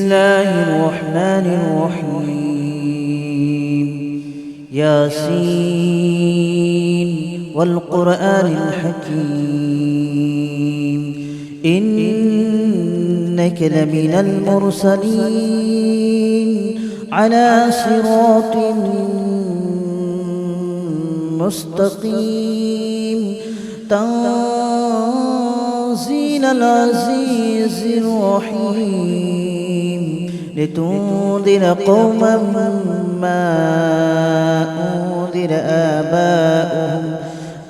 الله الرحمن الرحيم. ياسين والقرآن الحكيم إنك لمن المرسلين على صراط مستقيم تنزيل العزيز الرحيم لتنذر قوما ما أنذر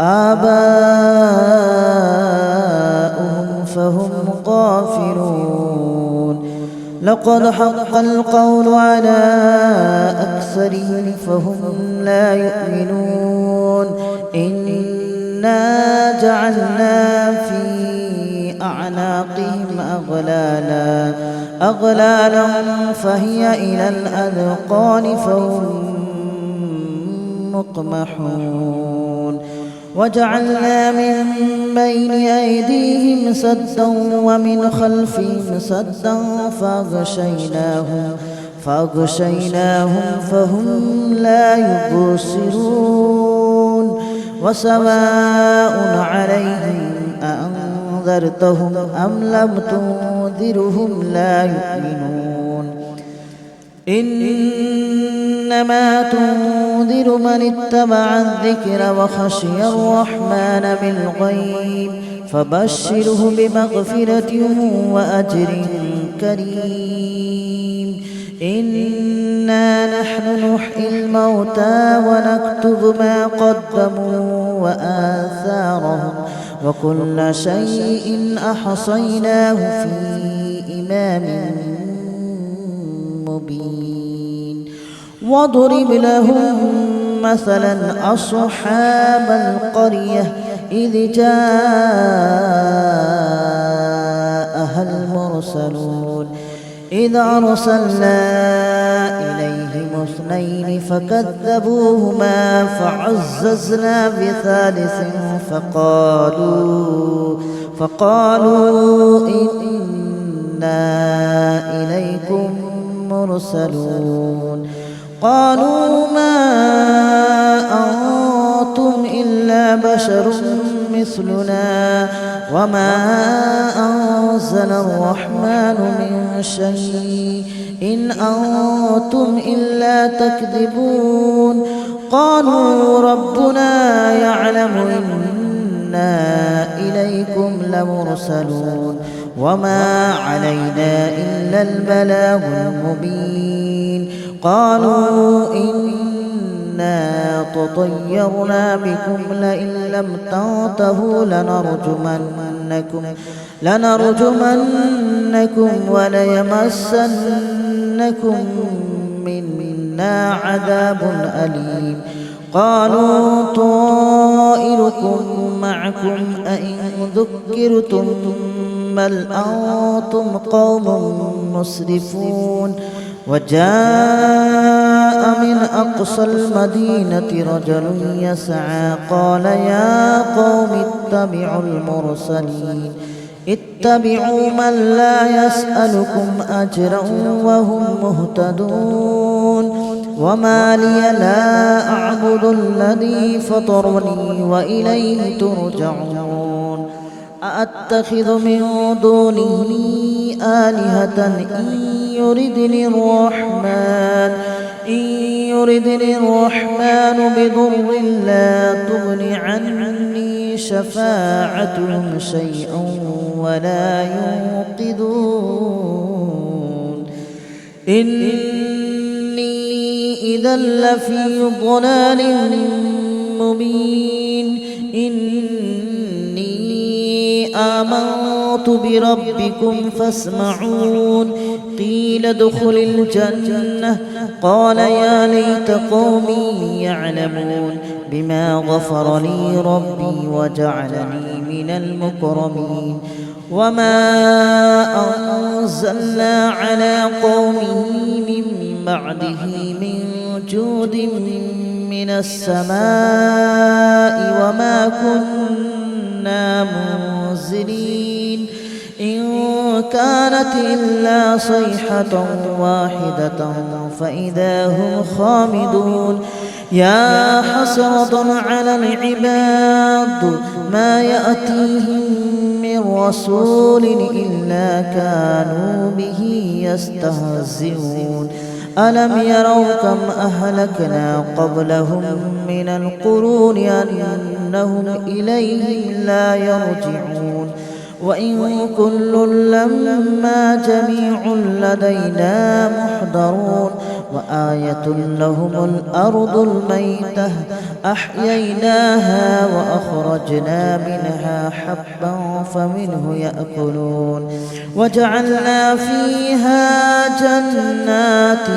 آباؤهم فهم غافلون. لقد حق القول على أكثرهم فهم لا يؤمنون. إنا جعلنا في أعناقهم أغلالا فهي إلى الأذقان فهم مقمحون. وجعلنا من بين أيديهم سدا ومن خلفهم سدا فأغشيناهم فهم لا يبصرون. وسواء عليهم أأنذرتهم أم لم تنذرهم لا يؤمنون. إنما تنذر من اتبع الذكر وخشي الرحمن بالغيب فبشره بمغفرة وأجر كريم. إنا نحن نحيي الموتى ونكتب ما قدموا وآثارهم وكل شيء أحصيناه في إمام مبين. واضرب لهم مثلا أصحاب القرية إذ جاءها المرسلون إذ أرسلنا إليهم اثنين فكذبوهما فعززنا بثالث فقالوا إنا إليكم مرسلون. قالوا ما أنتم إلا بشر مثلنا وما أنزل الرحمن من شيء إن أنتم إلا تكذبون. قالوا ربنا يعلم إنا إليكم لمرسلون وما علينا إلا البلاغ المبين. قالوا إنا تطيرنا بكم لئن لم تنتهوا لنرجمنكم وليمسنكم منا عذاب أليم. قالوا طائركم معكم أئن ذكرتم بل أنتم قوم مسرفون. وجاء من أقصى المدينة رجل يسعى قال يا قوم اتبعوا من لا يسألكم أجرا وهم مهتدون. وما لي لا أعبد الذي فطرني وإليه ترجعون. أأتخذ من دونه آلهة إن يردني الرحمن بضر لا تغن عني شفاعتهم شيئا ولا ينقذون. إني إذا لفي ضلال مبين. إني آمنت بربكم فاسمعون. قيل ادخل الجنة قال يا ليت قومي يعلمون بما غفر لي ربي وجعلني من المكرمين. وما أنزلنا على قومه من بعده من جود من السماء وما كنا منزلين. إن كانت إلا صيحة واحدة فإذا هم خامدون يا حسرة على العباد ما يأتيهم من رسول إلا كانوا به يستهزئون ألم يروا كم أهلكنا قبلهم من القرون أنهم إليهم لا يرجعون وإن كل لما جميع لدينا محضرون وآية لهم الأرض الميتة أحييناها وأخرجنا منها حبا فمنه يأكلون وجعلنا فيها جنات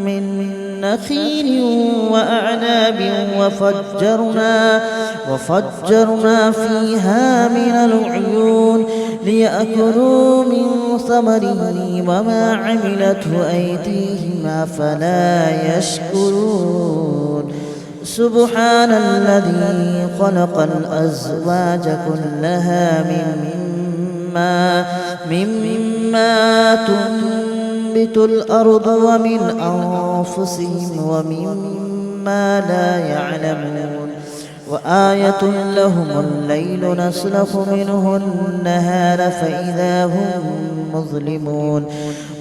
من نخيل وأعناب وفجرنا فيها من العيون ليأكلوا من ثمره وما عملته أيديهم أفلا يشكرون سبحان الذي خلق الأزواج كلها مما تنبت الأرض ومن أنفسهم ومما لا يعلمون وآية لهم الليل نسلخ منه النهار فإذا هم مظلمون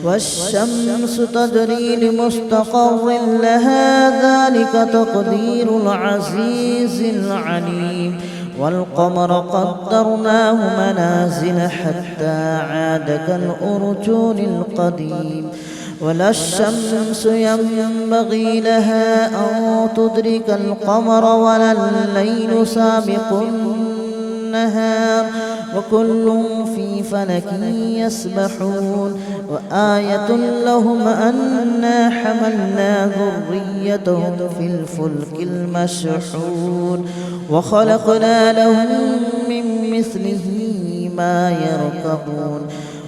والشمس تجري لمستقر لها ذلك تقدير العزيز العليم والقمر قدرناه منازل حتى عاد كالأرجون القديم ولا الشمس ينبغي لها أن تدرك القمر ولا الليل سابق النهار وكل في فلك يسبحون وآية لهم أنا حملنا ذريتهم في الفلك المشحون وخلقنا لهم من مثله ما يركبون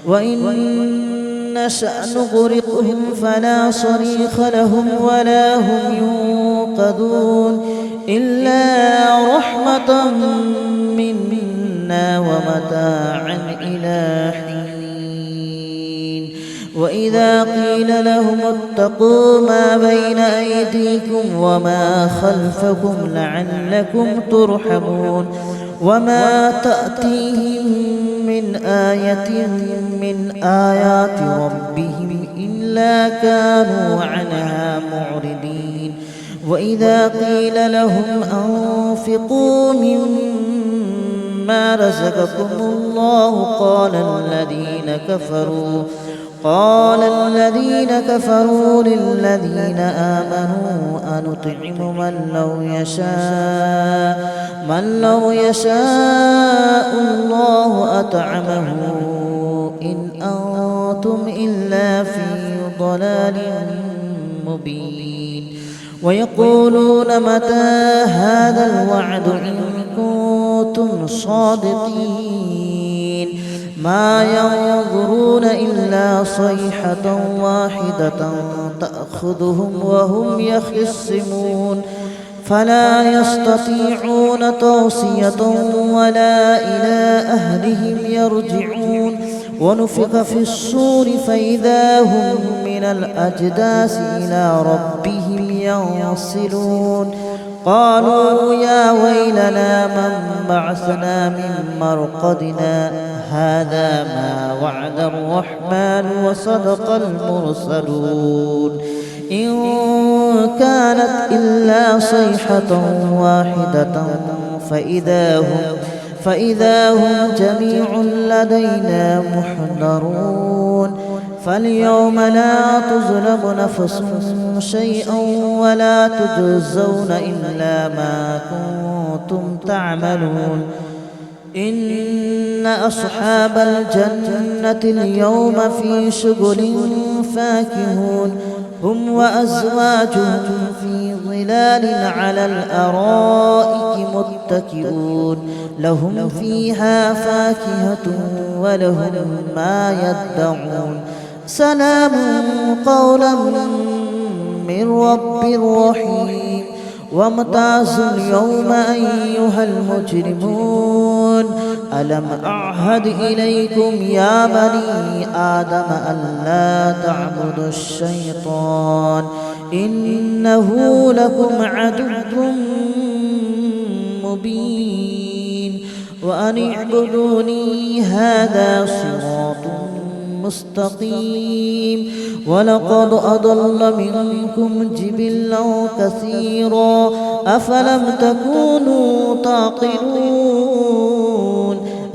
وإن نشأ نغرقهم فلا صريخ لهم ولا هم ينقذون إلا رحمة منا ومتاعا إلى حين وإذا قيل لهم اتقوا ما بين أيديكم وما خلفكم لعلكم ترحمون وما تأتيهم من آية من آيات ربهم إلا كانوا عنها معرضين وإذا قيل لهم أنفقوا مما رزقكم الله قال الذين كفروا للذين آمنوا أنطعم من لو يشاء الله أطعمه إن أنتم إلا في ضلال مبين ويقولون متى هذا الوعد إن كنتم صادقين ما ينظرون إلا صيحة واحدة تأخذهم وهم يخصمون فلا يستطيعون توصية ولا إلى أهلهم يرجعون ونفخ في الصور فإذا هم من الأجداث إلى ربهم ينسلون قالوا يا ويلنا من بعثنا من مرقدنا هذا ما وعد الرحمن وصدق المرسلون إن كانت إلا صيحة واحدة فإذا هم جميع لدينا محضرون فاليوم لا تظلم نفس شيئا ولا تجزون إلا ما كنتم تعملون إن أصحاب الجنة اليوم في شغل فاكهون هم وأزواجهم في ظلال على الأرائك متكئون لهم فيها فاكهة ولهم ما يدعون سلام قولا من رب رحيم وامتازوا اليوم أيها المجرمون ألم أعهد إليكم يا بني آدم ألا تعبدوا الشيطان إنه لكم عدو مبين وأن اعبدوني هذا صراط مستقيم ولقد أضل منكم جبلا كثيرا أفلم تكونوا تعقلون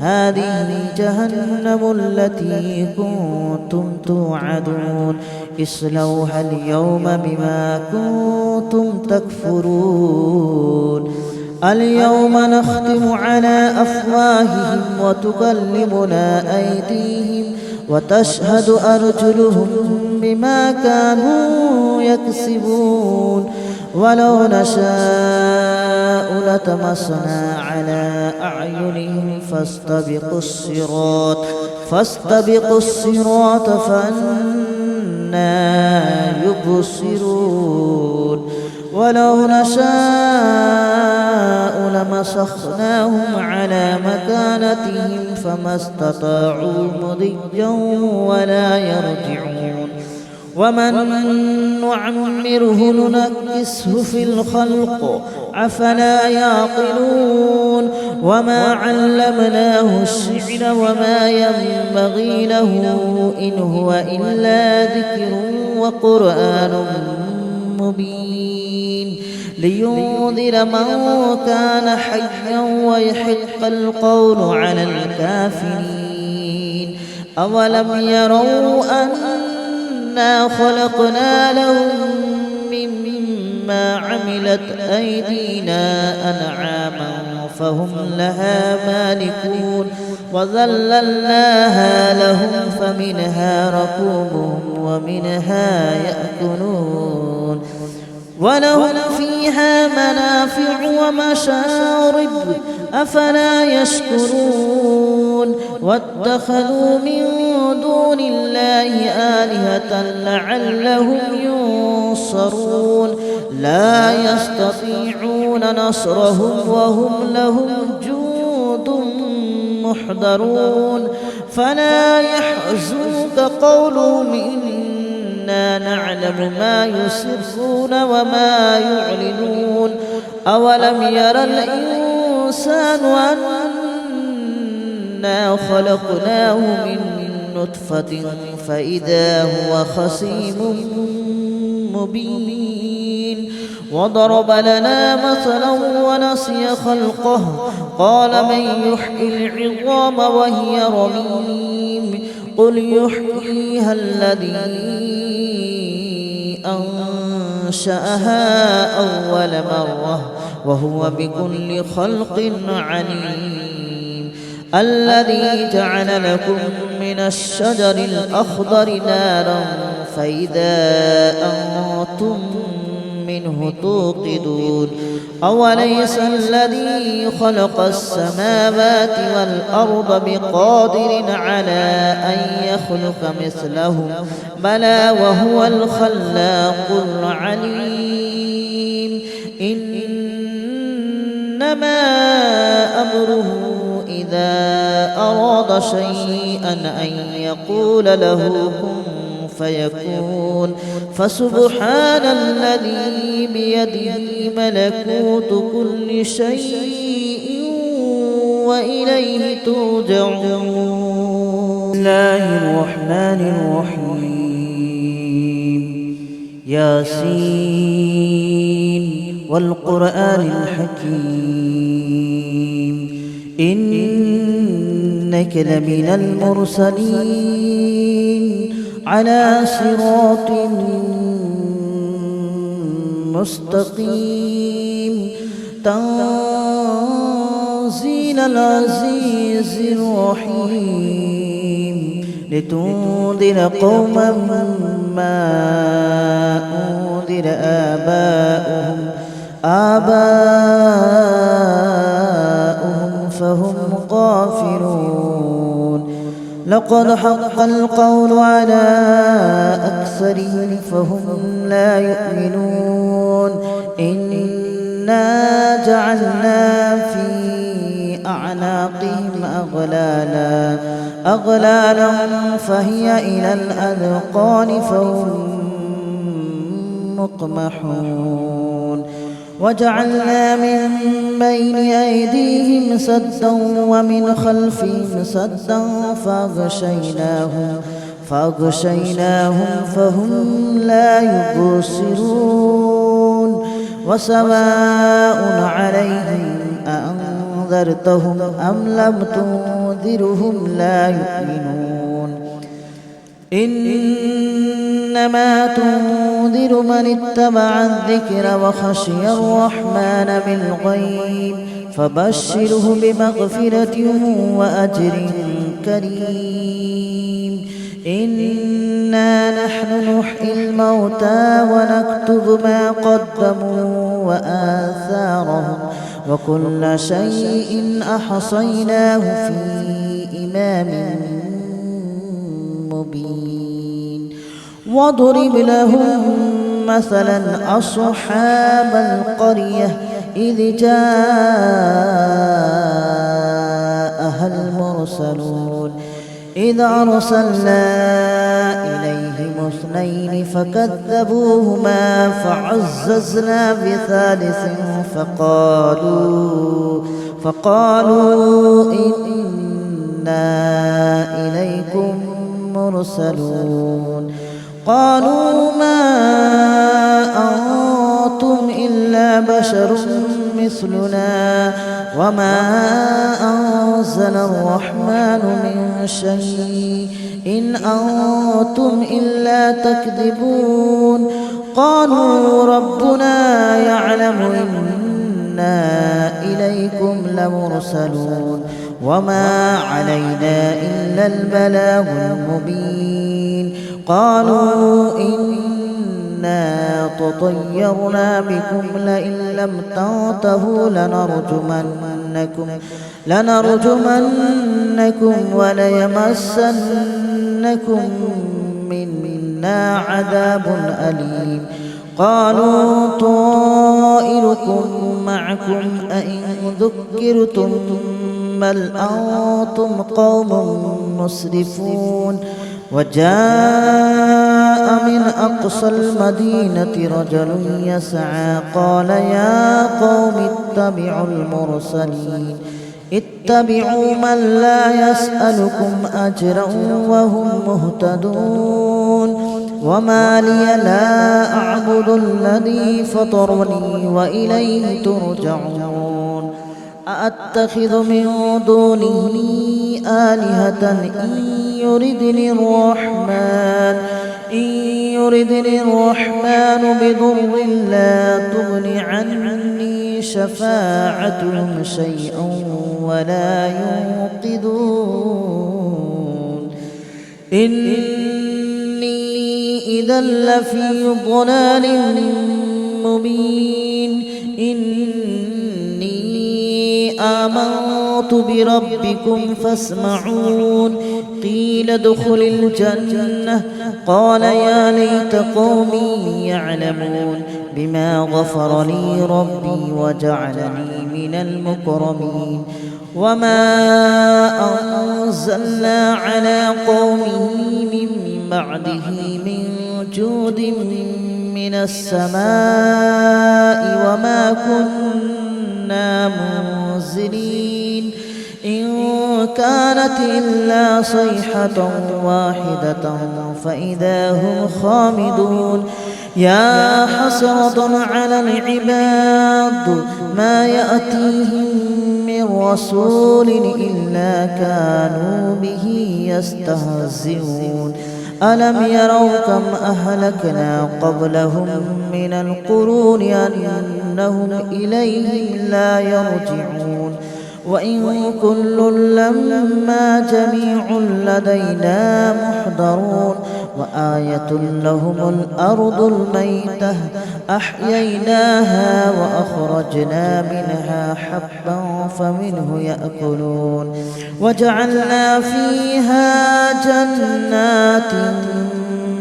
هذه جهنم التي كنتم توعدون اصلوها اليوم بما كنتم تكفرون اليوم نختم على أفواههم وتكلمنا أيديهم وتشهد أرجلهم بما كانوا يكسبون ولو نشاء لطمسنا على أعينهم فاستبقوا الصراط فأنى يبصرون ولو نشاء لمسخناهم على مكانتهم فما استطاعوا مضيا ولا يرجعون ومن نعمره ننكسه في الخلق أفلا يعقلون وما علمناه الشعر وما ينبغي له إن هو إلا ذكر وقرآن مبين لينذر من كان حيا ويحق القول على الكافرين أولم يروا أنا خلقنا لهم مما عملت أيدينا أنعاما فهم لها مالكون وذللناها لهم فمنها ركوبهم ومنها يأكلون ولهم فيها منافع ومشارب أفلا يشكرون واتخذوا من دون الله آلهة لعلهم ينصرون لا يستطيعون نصرهم وهم لهم جند محضرون فلا يحزنك قولهم إنا نعلم ما يسرون وما يعلنون أولم ير الإنسان أنا خلقناه من نطفة فإذا هو خصيم مبين وضرب لنا مثلا ونسي خلقه قال من يحيي العظام وهي رميم قل يحييها الذي أنشأها أول مرة وهو بكل خلق عليم الذي جعل لكم من الشجر الأخضر نارا فإذا أنتم منه توقدون أوليس الذي خلق السماوات والأرض بقادر على أن يخلق مثلهم بلى وهو الخلاق العليم إنما أمره إذا أراد شيئا أن يقول له كن فيكون فسبحان الذي بيده ملكوت كل شيء وإليه ترجعون. بسم الله الرحمن الرحيم ياسين والقرآن الحكيم إنك لمن المرسلين على صراط مستقيم تنزيل العزيز الرحيم لتنذر قوما ما أنذر آباؤهم فهم غافلون لقد حق القول على أكثرهم فهم لا يؤمنون إنا جعلنا في أعناقهم أغلالا فهي إلى الأذقان فهم مقمحون وجعلنا من بين أيديهم سدا ومن خلفهم سدا فأغشيناهم فهم لا يبصرون وسواء عليهم أأنذرتهم أم لم تنذرهم لا يؤمنون إنما تنذر من اتبع الذكر وخشي الرحمن بالغيب فبشره بمغفرة وأجر كريم إنا نحن نحيي الموتى ونكتب ما قدموا وآثارهم وكل شيء أحصيناه في إمام مبين واضرب لهم مثلا أصحاب القرية إذ جاءها المرسلون إذ أرسلنا إليهم اثنين فكذبوهما فعززنا بثالث فقالوا إنا إليكم مرسلون قالوا ما أنتم إلا بشر مثلنا وما أنزل الرحمن من شيء إن أنتم إلا تكذبون قالوا ربنا يعلم إنا إليكم لمرسلون وما علينا إلا البلاغ المبين قالوا إنا تطيرنا بكم لئن لم تنتهوا لنرجمنكم وليمسنكم منا عذاب أليم قالوا طائركم معكم أئن ذكرتم بل أنتم قوم مسرفون وجاء من أقصى المدينة رجل يسعى قال يا قوم اتبعوا من لا يسألكم أجرا وهم مهتدون وما لي لا أعبد الذي فطرني وإليه ترجعون أأتخذ من دونه آلهة إن يردني الرحمن بضر لا تغن عني شفاعتهم شيئا ولا ينقذون إني إذا لفي ضلال مبين آمنت بربكم فاسمعون قيل ادخل الجنة قال يا ليت قومي يعلمون بما غفر لي ربي وجعلني من المكرمين وما أنزلنا على قومه من بعده من جود من السماء وما كنا منزلين إن كانت إلا صيحة واحدة فإذا هم خامدون يا حسرة على العباد ما يأتيهم من رسول إلا كانوا به يستهزئون ألم يروا كم أهلكنا قبلهم من القرون أنهم إليهم لا يرجعون وإن كل لما جميع لدينا محضرون وآية لهم الأرض الميتة أحييناها وأخرجنا منها حبا فمنه يأكلون وجعلنا فيها جنات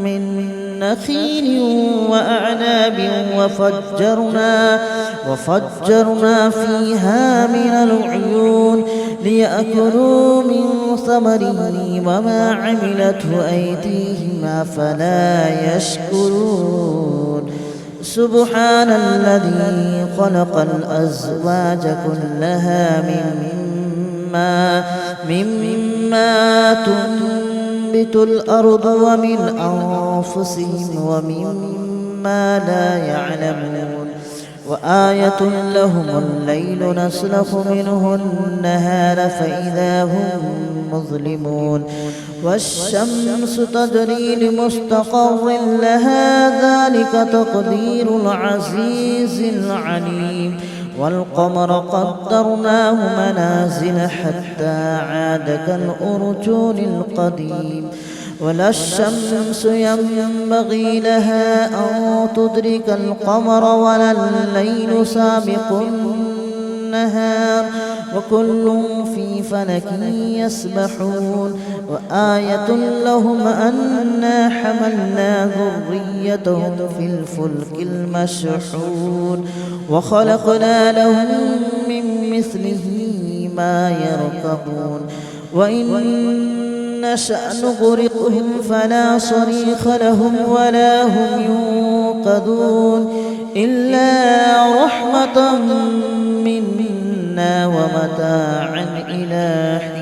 من نخيل وأعناب وفجرنا فيها من العيون ليأكلوا من ثمره وما عملته أيديهم أفلا يشكرون سبحان الذي خلق الأزواج كلها مما تنبت الأرض ومن أنفسهم ومما لا يعلمون وآية لهم الليل نسلخ منه النهار فإذا هم مظلمون والشمس تجري لمستقر لها ذلك تقدير العزيز العليم والقمر قدرناه منازل حتى عاد كالأرجون القديم ولا الشمس ينبغي لها أن تدرك القمر ولا الليل سابق النهار وكل في فلك يسبحون وآية لهم أنا حملنا ذريتهم في الفلك المشحون وخلقنا لهم من مثله ما يركبون وإن نشأ نغرقهم فلا صريخ لهم ولا هم ينقذون إلا رحمة منا ومتاعا إلى حين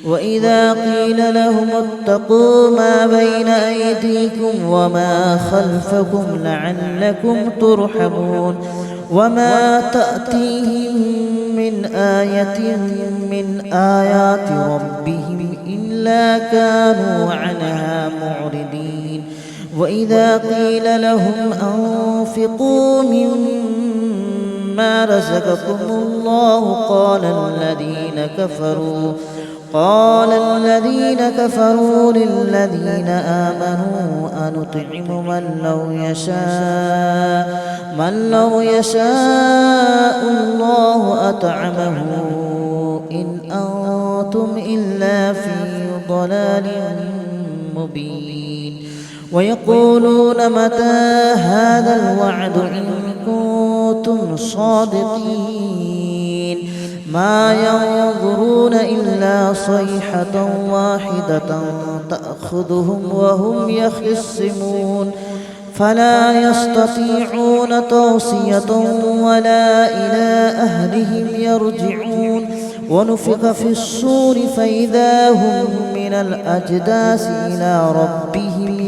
وإذا قيل لهم اتقوا ما بين أيديكم وما خلفكم لعلكم ترحمون وما تأتيهم من آية من آيات ربهم إلا كانوا عنها معرضين وإذا قيل لهم أنفقوا مما رزقكم الله قال الذين كفروا للذين آمنوا أنطعم من لو يشاء الله أطعمه إن أنتم إلا في ضلال مبين ويقولون متى هذا الوعد إن كنتم صادقين ما ينظرون إلا صيحة واحدة تأخذهم وهم يخصمون فلا يستطيعون توصية ولا إلى أهلهم يرجعون ونفخ في الصور فإذا هم من الأجداث إلى ربهم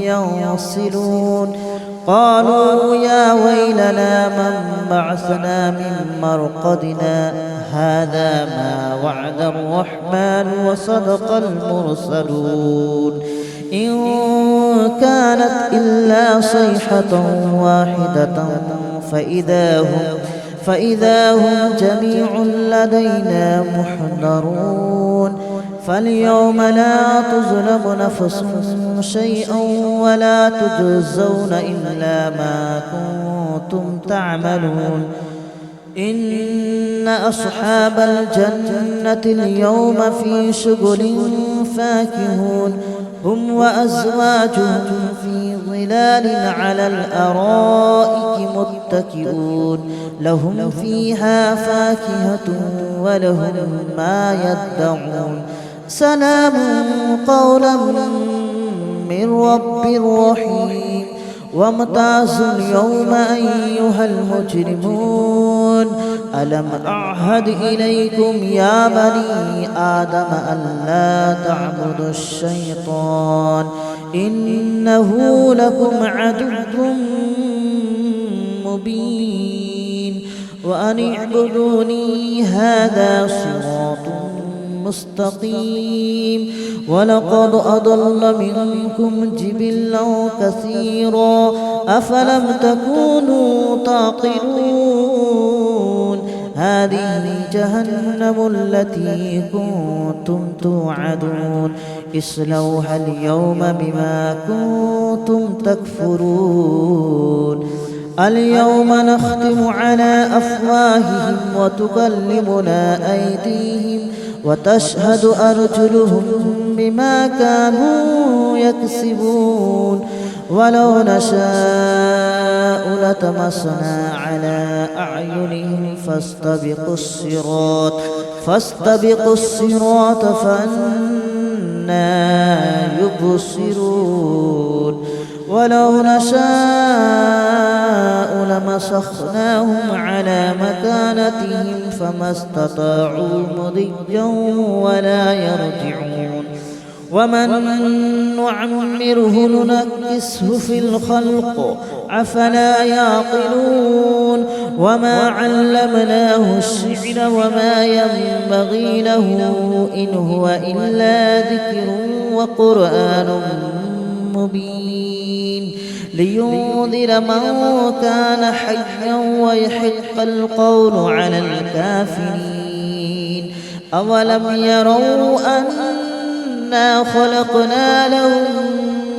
ينصلون قالوا يا ويلنا من بعثنا من مرقدنا هذا ما وعد الرحمن وصدق المرسلون إن كانت إلا صيحة واحدة فإذا هم جميع لدينا محضرون فاليوم لا تظلم نفس شيئا ولا تجزون إلا ما كنتم تعملون إن أصحاب الجنة اليوم في شغل فاكهون هم وأزواجهم في ظلال على الأرائك متكئون لهم فيها فاكهة ولهم ما يدعون سلام قولا من رب رحيم وامتازوا اليوم أيها المجرمون ألم أعهد إليكم يا بني آدم ألا تعبدوا الشيطان إنه لكم عدو مبين وأن اعبدوني هذا صراط مستقيم ولقد أضل منكم جبلا كثيرا أفلم تكونوا تعقلون هذه جهنم التي كنتم توعدون اصلوها اليوم بما كنتم تكفرون اليوم نختم على أفواههم وتكلمنا أيديهم وتشهد أرجلهم بما كانوا يكسبون ولو نشاء لطمسنا على أعينهم فاستبقوا الصراط فأنى يبصرون ولو نشاء لمسخناهم على مكانتهم فما استطاعوا مضيا ولا يرجعون ومن نعمره ننكسه في الخلق أفلا يعقلون وما علمناه الشعر وما ينبغي له إن هو إلا ذكر وقرآن مبين لينذر من كان حيا ويحق القول على الكافرين أولم يروا أنا خلقنا لهم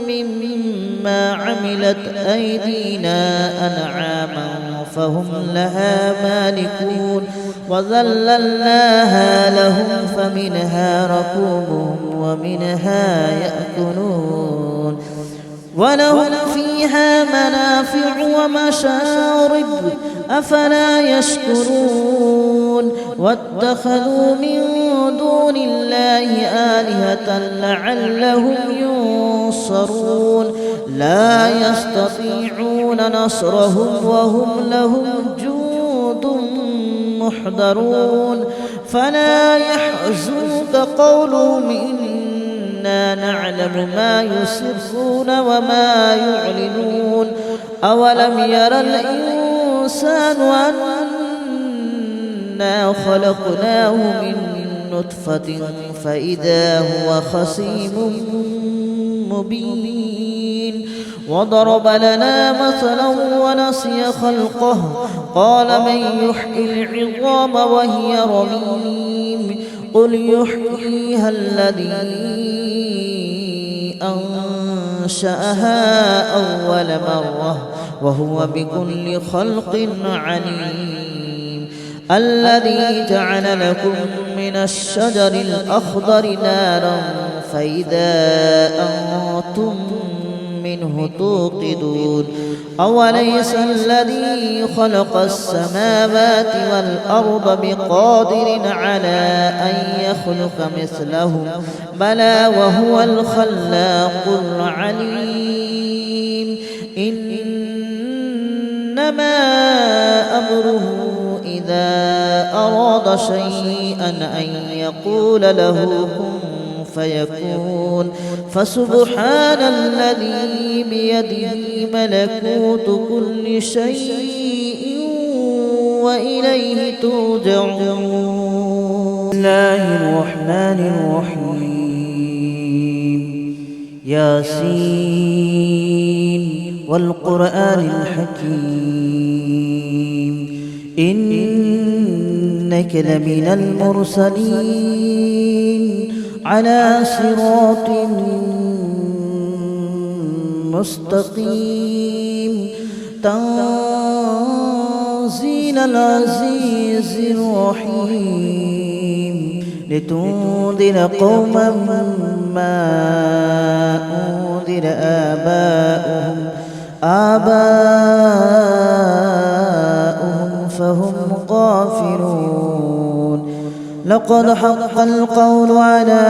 مما عملت أيدينا أنعاما فهم لها مالكون وذللناها لهم فمنها ركوبهم ومنها يأكلون ولهم فيها منافع ومشارب أفلا يشكرون واتخذوا من دون الله آلهة لعلهم ينصرون لا يستطيعون نصرهم وهم لهم جند محضرون فلا يحزنك قولهم إنا نعلم ما يسرون وما يعلنون أولم ير الإنسان أنا خلقناه من نطفة فإذا هو خصيم مبين وضرب لنا مثلا ونسي خلقه قال من يحيي العظام وهي رميم قل يحييها الذي أنشأها أول مرة وهو بكل خلق عليم الذي جعل لكم من الشجر الأخضر نارا فإذا أنتم منه توقدون أوليس الذي خلق السماوات والأرض بقادر على أن يخلق مثلهم بلى وهو الخلاق العليم إنما أمره إذا أراد شيئا أن يقول له كن فيكون فسبحان الذي بيده ملكوت كل شيء وإليه ترجعون. بسم الله الرحمن الرحيم ياسين والقرآن الحكيم إنك لمن المرسلين على صراط مستقيم تنزيل العزيز الرحيم لتنذر قوما ما أنذر آباؤهم فهم غافلون لقد حق القول على